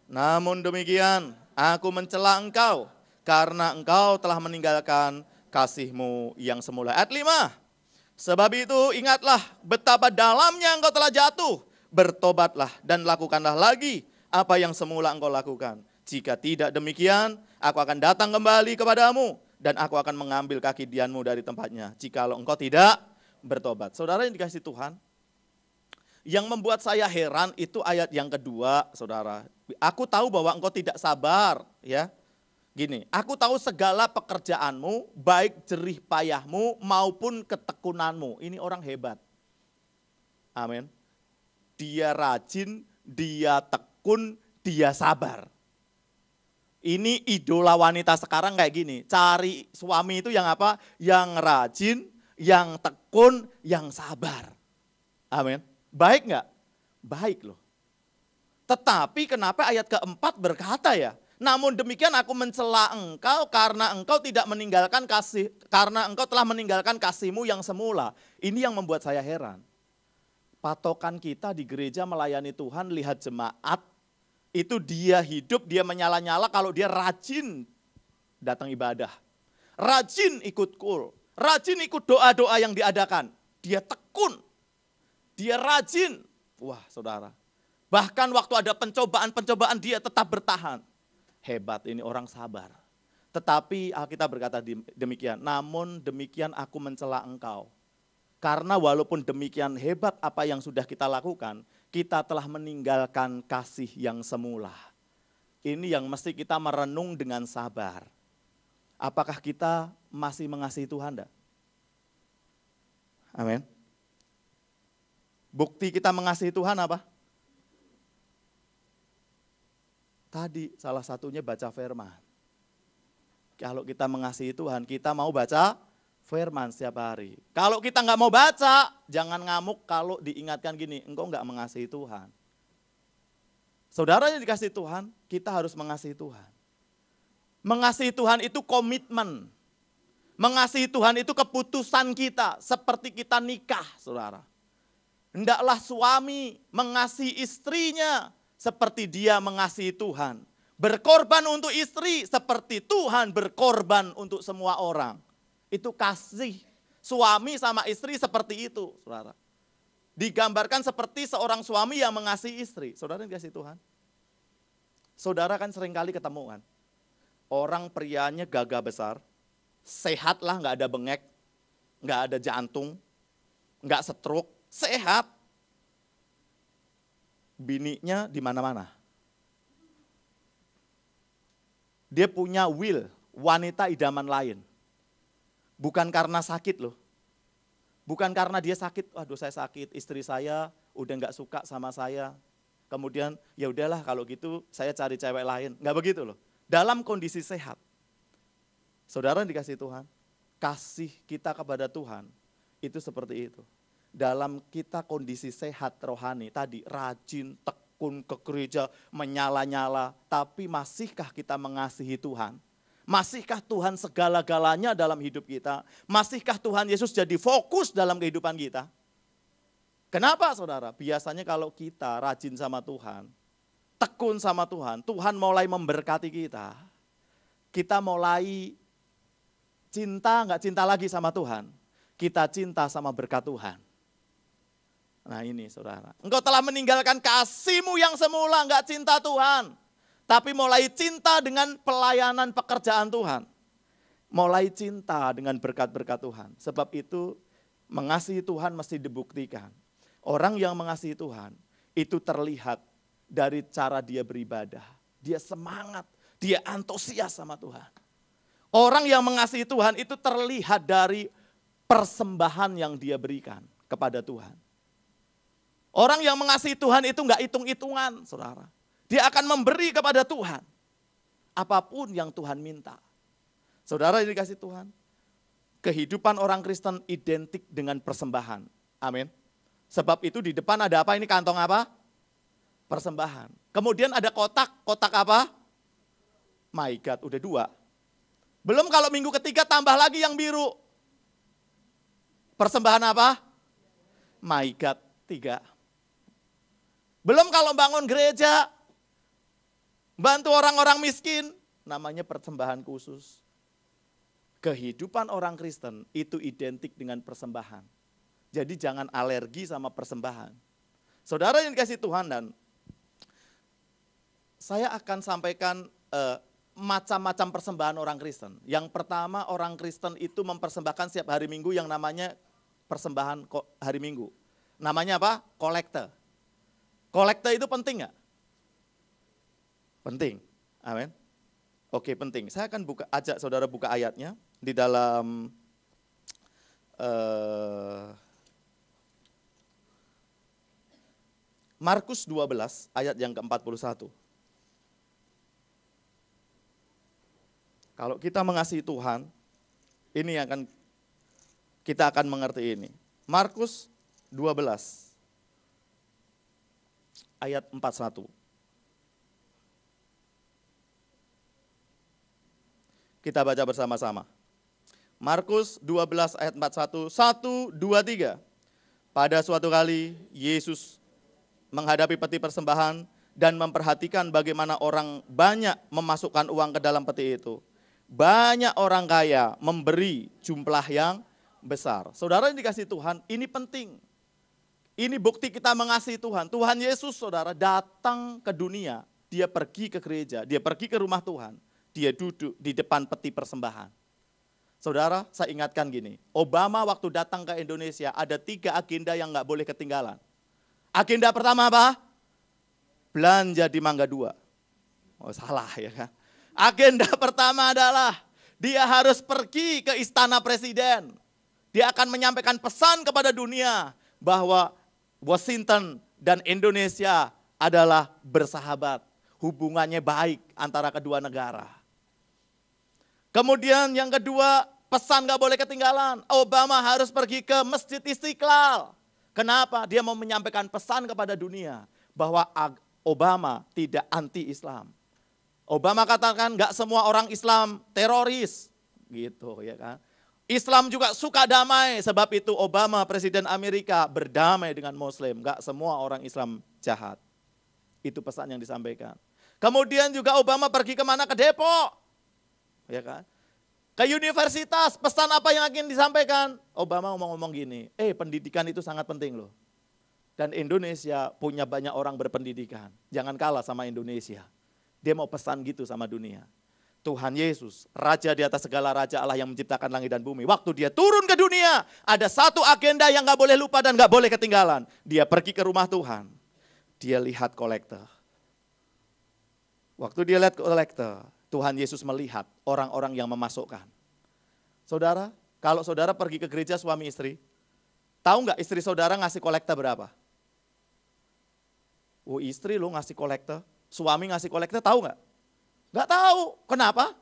Namun demikian, aku mencela engkau, karena engkau telah meninggalkan kasihmu yang semula. Ayat 5. Sebab itu ingatlah betapa dalamnya engkau telah jatuh. Bertobatlah dan lakukanlah lagi apa yang semula engkau lakukan. Jika tidak demikian, aku akan datang kembali kepadamu dan aku akan mengambil kaki dianmu dari tempatnya. Jikalau engkau tidak bertobat. Saudara yang dikasihi Tuhan, yang membuat saya heran itu ayat yang kedua, saudara. Aku tahu bahwa engkau tidak sabar, ya. Gini, aku tahu segala pekerjaanmu, baik jerih payahmu maupun ketekunanmu. Ini orang hebat. Amin. Dia rajin, dia tekun, dia sabar. Ini idola wanita sekarang kayak gini. Cari suami itu yang apa? Yang rajin, yang tekun, yang sabar. Amin. Baik enggak? Baik loh. Tetapi kenapa ayat keempat berkata ya? Namun demikian aku mencela engkau karena engkau tidak meninggalkan kasih, karena engkau telah meninggalkan kasihmu yang semula. Ini yang membuat saya heran. Patokan kita di gereja melayani Tuhan, lihat jemaat, itu dia hidup, dia menyala-nyala kalau dia rajin datang ibadah. Rajin ikut kul, rajin ikut doa-doa yang diadakan. Dia tekun, dia rajin. Wah saudara, bahkan waktu ada pencobaan-pencobaan dia tetap bertahan. Hebat, ini orang sabar. Tetapi Alkitab berkata demikian, namun demikian aku mencela engkau. Karena walaupun demikian hebat apa yang sudah kita lakukan, kita telah meninggalkan kasih yang semula. Ini yang mesti kita merenung dengan sabar. Apakah kita masih mengasihi Tuhan enggak? Amin. Bukti kita mengasihi Tuhan apa? Tadi salah satunya baca firman. Kalau kita mengasihi Tuhan, kita mau baca firman setiap hari. Kalau kita nggak mau baca, jangan ngamuk kalau diingatkan gini, engkau nggak mengasihi Tuhan. Saudara yang dikasihi Tuhan, kita harus mengasihi Tuhan. Mengasihi Tuhan itu komitmen. Mengasihi Tuhan itu keputusan kita, seperti kita nikah, saudara. Hendaklah suami mengasihi istrinya, seperti dia mengasihi Tuhan. Berkorban untuk istri seperti Tuhan berkorban untuk semua orang. Itu kasih suami sama istri seperti itu, saudara. Digambarkan seperti seorang suami yang mengasihi istri. Saudara yang kasih Tuhan. Saudara kan seringkali ketemu kan. Orang prianya gagah besar, sehat lah, gak ada bengek, gak ada jantung, gak stroke, sehat. Bininya di mana-mana. Dia punya will, wanita idaman lain. Bukan karena sakit loh. Bukan karena dia sakit, waduh saya sakit, istri saya udah nggak suka sama saya. Kemudian ya udahlah kalau gitu saya cari cewek lain. Nggak begitu loh. Dalam kondisi sehat. Saudara dikasih Tuhan, kasih kita kepada Tuhan itu seperti itu. Dalam kita kondisi sehat rohani tadi, rajin, tekun ke gereja, menyala-nyala, tapi masihkah kita mengasihi Tuhan? Masihkah Tuhan segala-galanya dalam hidup kita? Masihkah Tuhan Yesus jadi fokus dalam kehidupan kita? Kenapa saudara? Biasanya kalau kita rajin sama Tuhan, tekun sama Tuhan, Tuhan mulai memberkati kita. Kita mulai cinta, nggak cinta lagi sama Tuhan. Kita cinta sama berkat Tuhan. Nah ini saudara, engkau telah meninggalkan kasihmu yang semula, enggak cinta Tuhan. Tapi mulai cinta dengan pelayanan pekerjaan Tuhan. Mulai cinta dengan berkat-berkat Tuhan. Sebab itu mengasihi Tuhan mesti dibuktikan. Orang yang mengasihi Tuhan itu terlihat dari cara dia beribadah. Dia semangat, dia antusias sama Tuhan. Orang yang mengasihi Tuhan itu terlihat dari persembahan yang dia berikan kepada Tuhan. Orang yang mengasihi Tuhan itu enggak hitung-hitungan, saudara. Dia akan memberi kepada Tuhan. Apapun yang Tuhan minta. Saudara yang dikasihi Tuhan. kehidupan orang Kristen identik dengan persembahan. Amin. Sebab itu di depan ada apa? Ini kantong apa? Persembahan. Kemudian ada kotak. Kotak apa? My God, udah 2. Belum kalau minggu ketiga tambah lagi yang biru. Persembahan apa? My God, 3. Belum kalau bangun gereja, bantu orang-orang miskin, namanya persembahan khusus. Kehidupan orang Kristen itu identik dengan persembahan. Jadi jangan alergi sama persembahan. Saudara yang dikasih Tuhan, dan saya akan sampaikan macam-macam persembahan orang Kristen. Yang pertama, orang Kristen itu mempersembahkan setiap hari Minggu yang namanya persembahan hari Minggu. Namanya apa? Kolekte. Kolekte itu penting nggak? Penting. Amin. Oke, penting. Saya akan ajak saudara buka ayatnya di dalam Markus 12 ayat yang ke-41. Kalau kita mengasihi Tuhan, ini yang kita akan mengerti ini. Markus 12 ayat 41. Kita baca bersama-sama. Markus 12 ayat 41, 1, 2, 3. Pada suatu kali Yesus menghadapi peti persembahan dan memperhatikan bagaimana orang banyak memasukkan uang ke dalam peti itu. Banyak orang kaya memberi jumlah yang besar. Saudara yang dikasihi Tuhan, ini penting. Ini bukti kita mengasihi Tuhan. Tuhan Yesus, saudara, datang ke dunia. Dia pergi ke gereja, dia pergi ke rumah Tuhan. Dia duduk di depan peti persembahan. Saudara, saya ingatkan gini, Obama waktu datang ke Indonesia ada 3 agenda yang gak boleh ketinggalan. Agenda pertama apa? Belanja di Mangga 2. Oh salah ya kan. Agenda pertama adalah dia harus pergi ke istana presiden. Dia akan menyampaikan pesan kepada dunia bahwa Washington dan Indonesia adalah bersahabat. Hubungannya baik antara kedua negara. Kemudian yang kedua, pesan gak boleh ketinggalan. Obama harus pergi ke Masjid Istiqlal. Kenapa? Dia mau menyampaikan pesan kepada dunia bahwa Obama tidak anti-Islam. Obama katakan gak semua orang Islam teroris, gitu ya kan. Islam juga suka damai, sebab itu Obama presiden Amerika berdamai dengan Muslim, gak semua orang Islam jahat. Itu pesan yang disampaikan. Kemudian juga Obama pergi kemana? Ke Depok, ya kan. Ke universitas, pesan apa yang akan disampaikan? Obama ngomong-ngomong gini, pendidikan itu sangat penting loh. Dan Indonesia punya banyak orang berpendidikan, jangan kalah sama Indonesia. Dia mau pesan gitu sama dunia. Tuhan Yesus, Raja di atas segala raja, Allah yang menciptakan langit dan bumi. Waktu dia turun ke dunia, ada satu agenda yang gak boleh lupa dan gak boleh ketinggalan. Dia pergi ke rumah Tuhan, dia lihat kolektor. Waktu dia lihat kolektor, Tuhan Yesus melihat orang-orang yang memasukkan. Saudara, kalau saudara pergi ke gereja suami istri, tahu gak istri saudara ngasih kolektor berapa? Oh istri lo ngasih kolektor. Suami ngasih kolektor tahu nggak? Nggak tahu. Kenapa?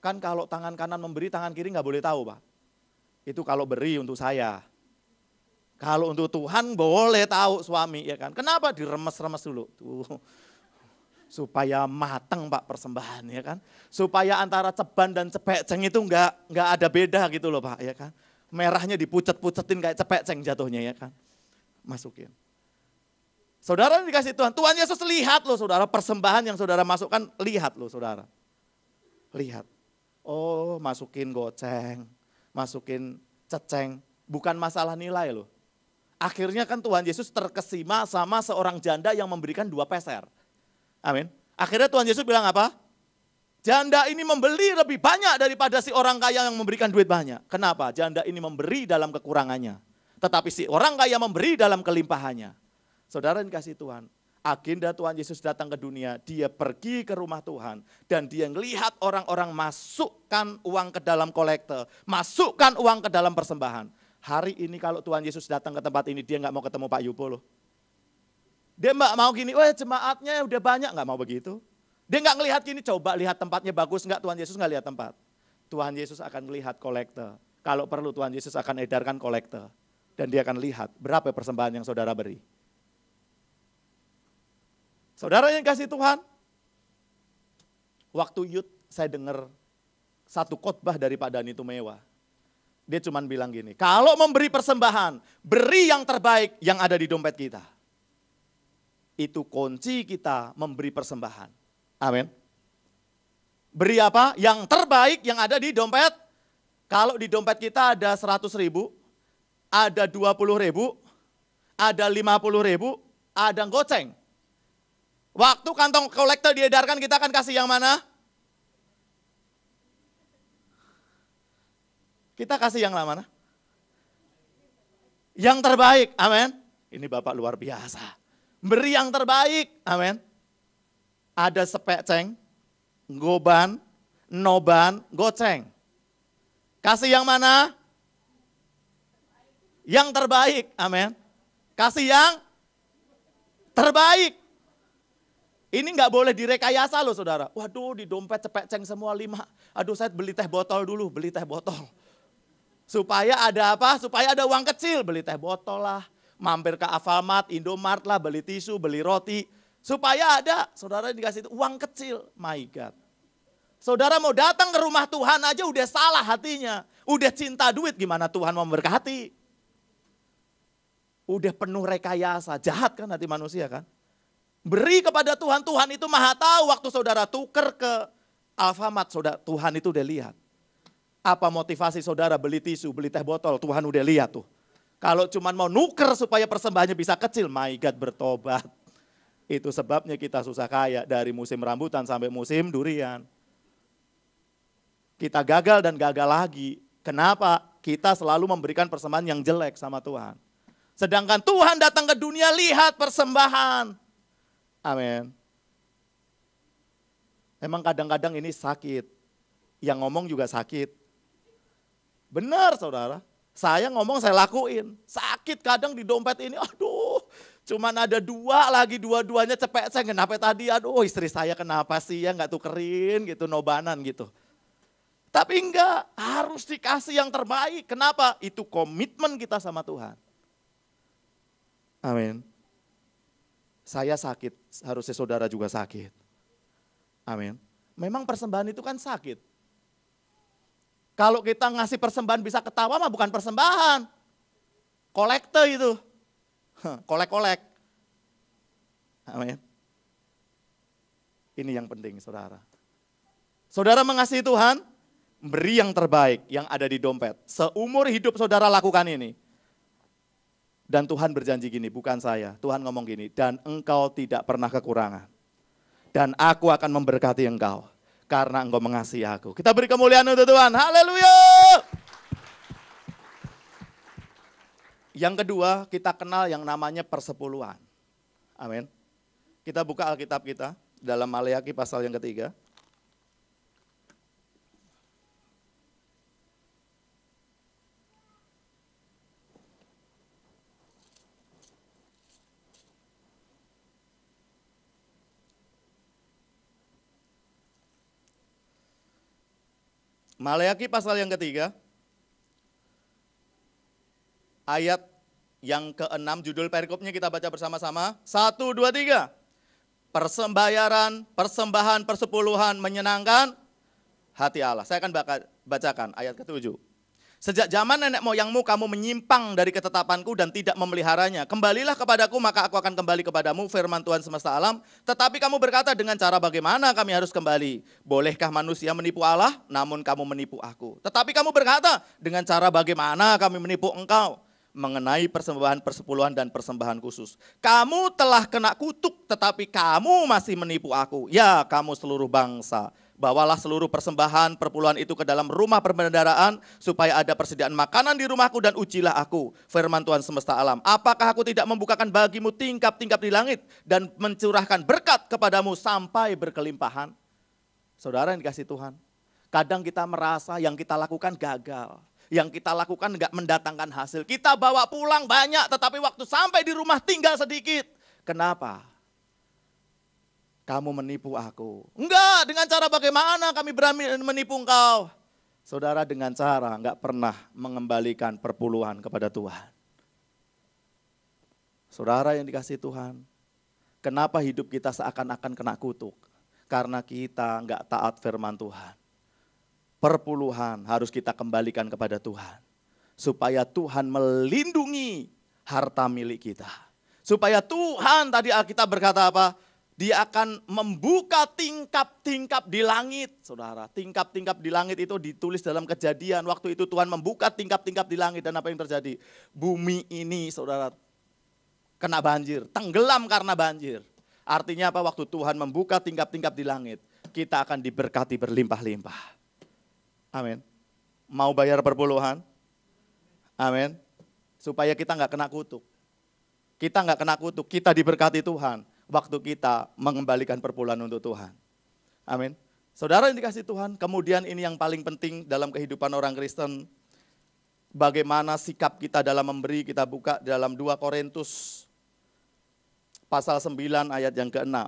Kan kalau tangan kanan memberi, tangan kiri nggak boleh tahu, Pak. Itu kalau beri untuk saya. Kalau untuk Tuhan boleh tahu suami, ya kan? Kenapa? Diremes-remes dulu. Tuh. Supaya matang, Pak, persembahan, ya kan? Supaya antara ceban dan cepeceng itu nggak ada beda gitu loh, Pak, ya kan? Merahnya dipucet-pucetin kayak cepeceng jatuhnya, ya kan? Masukin. Saudara yang dikasih Tuhan, Tuhan Yesus lihat loh saudara, persembahan yang saudara masukkan, lihat loh saudara. Lihat, oh masukin goceng, masukin ceceng, bukan masalah nilai loh. Akhirnya kan Tuhan Yesus terkesima sama seorang janda yang memberikan 2 peser. Amin. Akhirnya Tuhan Yesus bilang apa? Janda ini membeli lebih banyak daripada si orang kaya yang memberikan duit banyak. Kenapa? Janda ini memberi dalam kekurangannya. Tetapi si orang kaya memberi dalam kelimpahannya. Saudara yang dikasih Tuhan, agenda Tuhan Yesus datang ke dunia, dia pergi ke rumah Tuhan. Dan dia melihat orang-orang masukkan uang ke dalam kolektor, masukkan uang ke dalam persembahan. Hari ini kalau Tuhan Yesus datang ke tempat ini, dia gak mau ketemu Pak Yupo loh. Dia gak mau gini, jemaatnya udah banyak, gak mau begitu. Dia gak ngelihat gini, coba lihat tempatnya bagus gak, Tuhan Yesus gak lihat tempat. Tuhan Yesus akan melihat kolekte. Kalau perlu Tuhan Yesus akan edarkan kolekte. Dan dia akan lihat berapa persembahan yang saudara beri. Saudara yang kasih Tuhan, waktu youth saya dengar satu khotbah dari Pak Dani Tumewa. Dia cuma bilang gini, kalau memberi persembahan, beri yang terbaik yang ada di dompet kita. Itu kunci kita memberi persembahan. Amin. Beri apa? Yang terbaik yang ada di dompet. Kalau di dompet kita ada 100.000, ada 20.000, ada 50.000, ada goceng. Waktu kantong kolektor diedarkan kita akan kasih yang mana? Kita kasih yang mana? Yang terbaik, amin. Ini Bapak luar biasa. Beri yang terbaik, amin. Ada sepeceng, goban, noban, goceng. Kasih yang mana? Yang terbaik, amin. Kasih yang terbaik. Ini nggak boleh direkayasa loh saudara. Waduh di dompet cepeceng semua 5. Aduh saya beli teh botol dulu, beli teh botol. Supaya ada apa? Supaya ada uang kecil, beli teh botol lah. Mampir ke Alfamart, Indomart lah, beli tisu, beli roti. Supaya ada, saudara dikasih uang kecil. My God. Saudara mau datang ke rumah Tuhan aja udah salah hatinya. Udah cinta duit, gimana Tuhan mau memberkati? Udah penuh rekayasa, jahat kan hati manusia kan? Beri kepada Tuhan, Tuhan itu maha tahu waktu saudara tuker ke Alfamart, saudara, Tuhan itu udah lihat. Apa motivasi saudara beli tisu, beli teh botol, Tuhan udah lihat tuh. Kalau cuma mau nuker supaya persembahannya bisa kecil, my God bertobat. Itu sebabnya kita susah kaya dari musim rambutan sampai musim durian. Kita gagal dan gagal lagi. Kenapa? Kita selalu memberikan persembahan yang jelek sama Tuhan. Sedangkan Tuhan datang ke dunia lihat persembahan. Amin. Memang kadang-kadang ini sakit. Yang ngomong juga sakit. Benar saudara. Saya ngomong saya lakuin. Sakit kadang di dompet ini. Aduh. Cuman ada 2 lagi. Dua-duanya cepet. Saya kenapa tadi. Aduh istri saya kenapa sih ya gak tukerin gitu. Nobanan gitu. Tapi enggak. Harus dikasih yang terbaik. Kenapa? Itu komitmen kita sama Tuhan. Amin. Saya sakit, harusnya saudara juga sakit. Amin. Memang persembahan itu kan sakit. Kalau kita ngasih persembahan bisa ketawa mah bukan persembahan. Kolekte itu. Kolek-kolek. Amin. Ini yang penting saudara. Saudara mengasihi Tuhan, beri yang terbaik yang ada di dompet. Seumur hidup saudara lakukan ini. Dan Tuhan berjanji gini, bukan saya. Tuhan ngomong gini, dan engkau tidak pernah kekurangan. Dan aku akan memberkati engkau. Karena engkau mengasihi aku. Kita beri kemuliaan untuk Tuhan. Haleluya. Yang kedua, kita kenal yang namanya persepuluhan. Amin. Kita buka Alkitab kita dalam Maleakhi pasal yang ketiga. Maleakhi pasal yang ketiga, ayat yang ke-6, judul perikopnya kita baca bersama-sama. 1, 2, 3. Persembayaran, persembahan, persepuluhan menyenangkan hati Allah. Saya akan bacakan ayat ke-7. Sejak zaman nenek moyangmu kamu menyimpang dari ketetapanku dan tidak memeliharanya. Kembalilah kepadaku maka aku akan kembali kepadamu, firman Tuhan semesta alam. Tetapi kamu berkata dengan cara bagaimana kami harus kembali? Bolehkah manusia menipu Allah? Namun kamu menipu aku. Tetapi kamu berkata dengan cara bagaimana kami menipu engkau? Mengenai persembahan persepuluhan dan persembahan khusus. Kamu telah kena kutuk tetapi kamu masih menipu aku. Ya kamu seluruh bangsa. Bawalah seluruh persembahan perpuluhan itu ke dalam rumah perbendaharaan supaya ada persediaan makanan di rumahku dan ujilah aku. Firman Tuhan semesta alam. Apakah aku tidak membukakan bagimu tingkap-tingkap di langit dan mencurahkan berkat kepadamu sampai berkelimpahan? Saudara yang dikasih Tuhan. Kadang kita merasa yang kita lakukan gagal. Yang kita lakukan enggak mendatangkan hasil. Kita bawa pulang banyak tetapi waktu sampai di rumah tinggal sedikit. Kenapa? Kamu menipu aku. Enggak, dengan cara bagaimana kami berani menipu engkau? Saudara dengan cara nggak pernah mengembalikan perpuluhan kepada Tuhan. Saudara yang dikasihi Tuhan, kenapa hidup kita seakan-akan kena kutuk? Karena kita nggak taat firman Tuhan. Perpuluhan harus kita kembalikan kepada Tuhan. Supaya Tuhan melindungi harta milik kita. Supaya Tuhan, tadi Alkitab berkata apa? Dia akan membuka tingkap-tingkap di langit, saudara. Tingkap-tingkap di langit itu ditulis dalam Kejadian. Waktu itu Tuhan membuka tingkap-tingkap di langit dan apa yang terjadi? Bumi ini, saudara, kena banjir, tenggelam karena banjir. Artinya apa? Waktu Tuhan membuka tingkap-tingkap di langit, kita akan diberkati berlimpah-limpah. Amin. Mau bayar perpuluhan? Amin. Supaya kita nggak kena kutuk. Kita nggak kena kutuk, kita diberkati Tuhan. Waktu kita mengembalikan perpuluhan untuk Tuhan. Amin. Saudara yang dikasihi Tuhan, kemudian ini yang paling penting dalam kehidupan orang Kristen. Bagaimana sikap kita dalam memberi, kita buka dalam 2 Korintus pasal 9 ayat yang ke-6.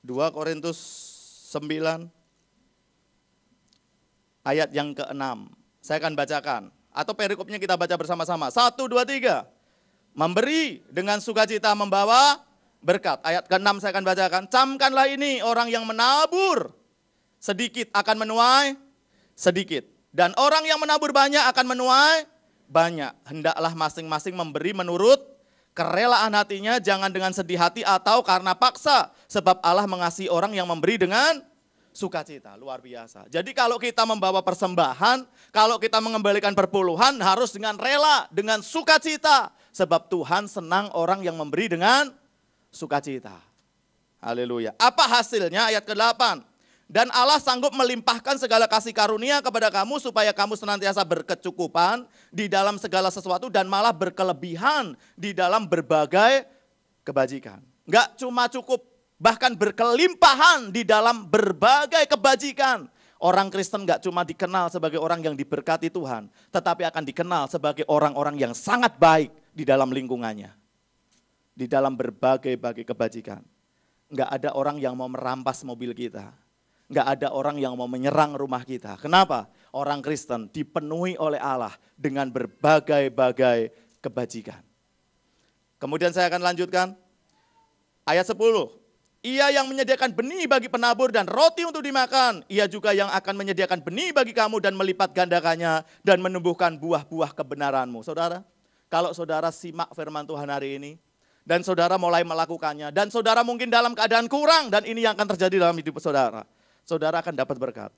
2 Korintus 9 ayat yang ke-6. Saya akan bacakan. Atau perikopnya kita baca bersama-sama. 1, 2, 3. Memberi dengan sukacita membawa berkat. Ayat ke-6 saya akan bacakan. Camkanlah ini, orang yang menabur sedikit akan menuai sedikit. Dan orang yang menabur banyak akan menuai banyak. Hendaklah masing-masing memberi menurut kerelaan hatinya, jangan dengan sedih hati atau karena paksa. Sebab Allah mengasihi orang yang memberi dengan sukacita. Luar biasa. Jadi kalau kita membawa persembahan, kalau kita mengembalikan perpuluhan harus dengan rela, dengan sukacita. Sebab Tuhan senang orang yang memberi dengan sukacita. Haleluya. Apa hasilnya? Ayat ke-8. Dan Allah sanggup melimpahkan segala kasih karunia kepada kamu supaya kamu senantiasa berkecukupan di dalam segala sesuatu dan malah berkelebihan di dalam berbagai kebajikan. Enggak cuma cukup, bahkan berkelimpahan di dalam berbagai kebajikan. Orang Kristen enggak cuma dikenal sebagai orang yang diberkati Tuhan, tetapi akan dikenal sebagai orang-orang yang sangat baik di dalam lingkungannya. Di dalam berbagai kebajikan. Enggak ada orang yang mau merampas mobil kita. Enggak ada orang yang mau menyerang rumah kita. Kenapa? Orang Kristen dipenuhi oleh Allah dengan berbagai kebajikan. Kemudian saya akan lanjutkan. Ayat 10. Ia yang menyediakan benih bagi penabur dan roti untuk dimakan. Ia juga yang akan menyediakan benih bagi kamu dan melipat gandakannya dan menumbuhkan buah-buah kebenaranmu. Saudara, kalau saudara simak firman Tuhan hari ini, dan saudara mulai melakukannya, dan saudara mungkin dalam keadaan kurang, dan ini yang akan terjadi dalam hidup saudara. Saudara akan dapat berkat.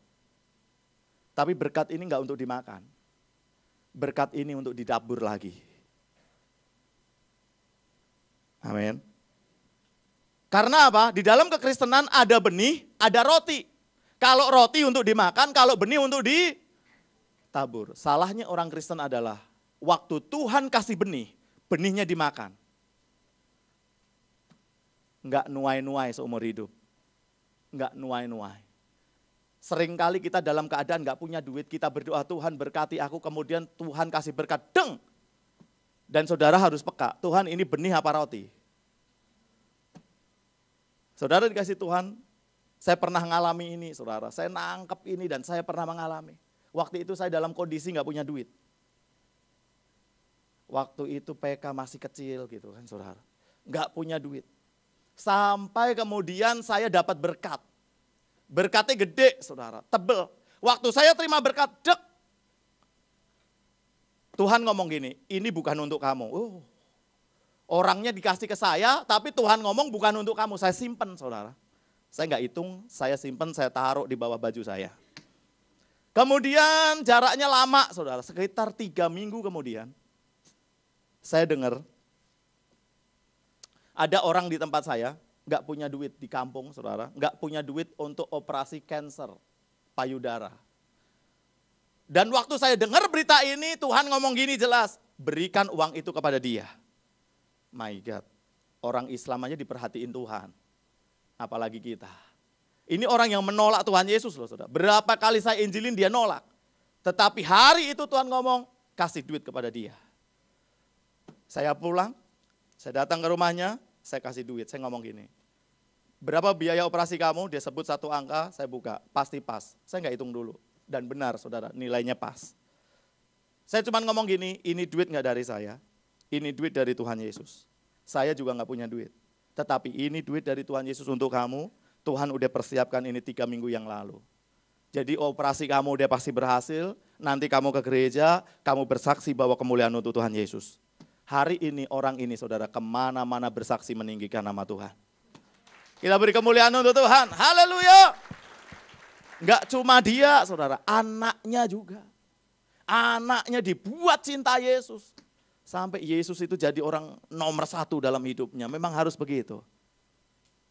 Tapi berkat ini enggak untuk dimakan. Berkat ini untuk didabur lagi. Amin. Karena apa? Di dalam kekristenan ada benih, ada roti. Kalau roti untuk dimakan, kalau benih untuk ditabur. Salahnya orang Kristen adalah waktu Tuhan kasih benih, benihnya dimakan. Enggak nuai-nuai seumur hidup. Enggak nuai-nuai. Seringkali kita dalam keadaan enggak punya duit, kita berdoa Tuhan berkati aku, kemudian Tuhan kasih berkat, deng. Dan saudara harus peka, Tuhan ini benih apa roti? Saudara dikasih Tuhan, saya pernah mengalami ini saudara, saya nangkep ini dan saya pernah mengalami. Waktu itu saya dalam kondisi enggak punya duit. Waktu itu PK masih kecil gitu kan saudara, enggak punya duit. Sampai kemudian saya dapat berkat. Berkatnya gede saudara, tebel. Waktu saya terima berkat, dek. Tuhan ngomong gini, ini bukan untuk kamu. Orangnya dikasih ke saya, tapi Tuhan ngomong bukan untuk kamu. Saya simpen saudara. Saya nggak hitung, saya simpen, saya taruh di bawah baju saya. Kemudian jaraknya lama saudara, sekitar 3 minggu kemudian. Saya dengar, ada orang di tempat saya, nggak punya duit di kampung saudara, nggak punya duit untuk operasi kanker payudara. Dan waktu saya dengar berita ini, Tuhan ngomong gini jelas, berikan uang itu kepada dia. My God, orang Islam aja diperhatiin Tuhan, apalagi kita. Ini orang yang menolak Tuhan Yesus loh saudara. Berapa kali saya injilin dia nolak. Tetapi hari itu Tuhan ngomong, kasih duit kepada dia. Saya pulang, saya datang ke rumahnya, saya kasih duit. Saya ngomong gini, berapa biaya operasi kamu? Dia sebut satu angka, saya buka, pasti pas. Saya nggak hitung dulu. Dan benar saudara, nilainya pas. Saya cuma ngomong gini, ini duit nggak dari saya, ini duit dari Tuhan Yesus. Saya juga nggak punya duit. Tetapi ini duit dari Tuhan Yesus untuk kamu, Tuhan udah persiapkan ini 3 minggu yang lalu. Jadi operasi kamu udah pasti berhasil, nanti kamu ke gereja, kamu bersaksi bahwa kemuliaan untuk Tuhan Yesus. Hari ini orang ini saudara kemana-mana bersaksi meninggikan nama Tuhan. Kita beri kemuliaan untuk Tuhan, haleluya. Enggak cuma dia saudara, anaknya juga. Anaknya dibuat cinta Yesus. Sampai Yesus itu jadi orang nomor 1 dalam hidupnya, memang harus begitu.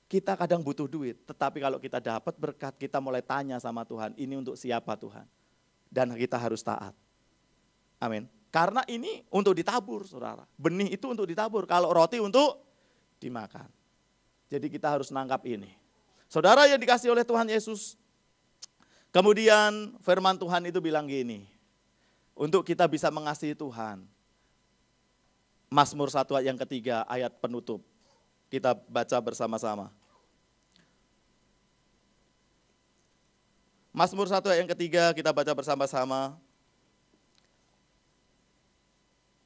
Kita kadang butuh duit, tetapi kalau kita dapat berkat, kita mulai tanya sama Tuhan, ini untuk siapa Tuhan? Dan kita harus taat. Amin. Karena ini untuk ditabur, saudara. Benih itu untuk ditabur, kalau roti untuk dimakan. Jadi kita harus nangkap ini. Saudara yang dikasih oleh Tuhan Yesus, kemudian firman Tuhan itu bilang gini, untuk kita bisa mengasihi Tuhan. Mazmur 1 ayat yang ketiga, ayat penutup. Kita baca bersama-sama. Mazmur 1 ayat yang ketiga kita baca bersama-sama.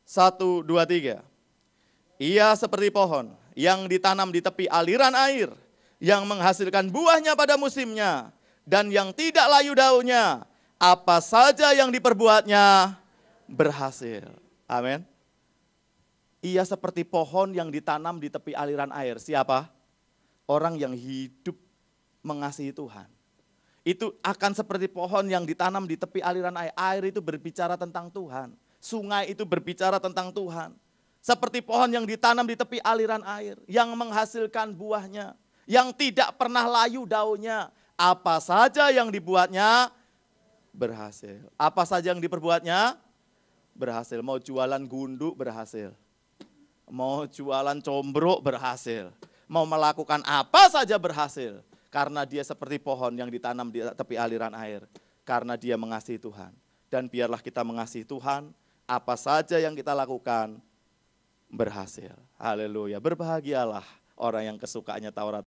1, 2, 3. Ia seperti pohon yang ditanam di tepi aliran air, yang menghasilkan buahnya pada musimnya, dan yang tidak layu daunnya. Apa saja yang diperbuatnya berhasil. Amin. Ia seperti pohon yang ditanam di tepi aliran air. Siapa? Orang yang hidup mengasihi Tuhan. Itu akan seperti pohon yang ditanam di tepi aliran air. Air itu berbicara tentang Tuhan. Sungai itu berbicara tentang Tuhan. Seperti pohon yang ditanam di tepi aliran air. Yang menghasilkan buahnya. Yang tidak pernah layu daunnya. Apa saja yang dibuatnya berhasil. Apa saja yang diperbuatnya berhasil. Mau jualan gundu berhasil. Mau jualan combro berhasil. Mau melakukan apa saja berhasil. Karena dia seperti pohon yang ditanam di tepi aliran air. Karena dia mengasihi Tuhan. Dan biarlah kita mengasihi Tuhan. Apa saja yang kita lakukan berhasil. Haleluya. Berbahagialah orang yang kesukaannya Taurat.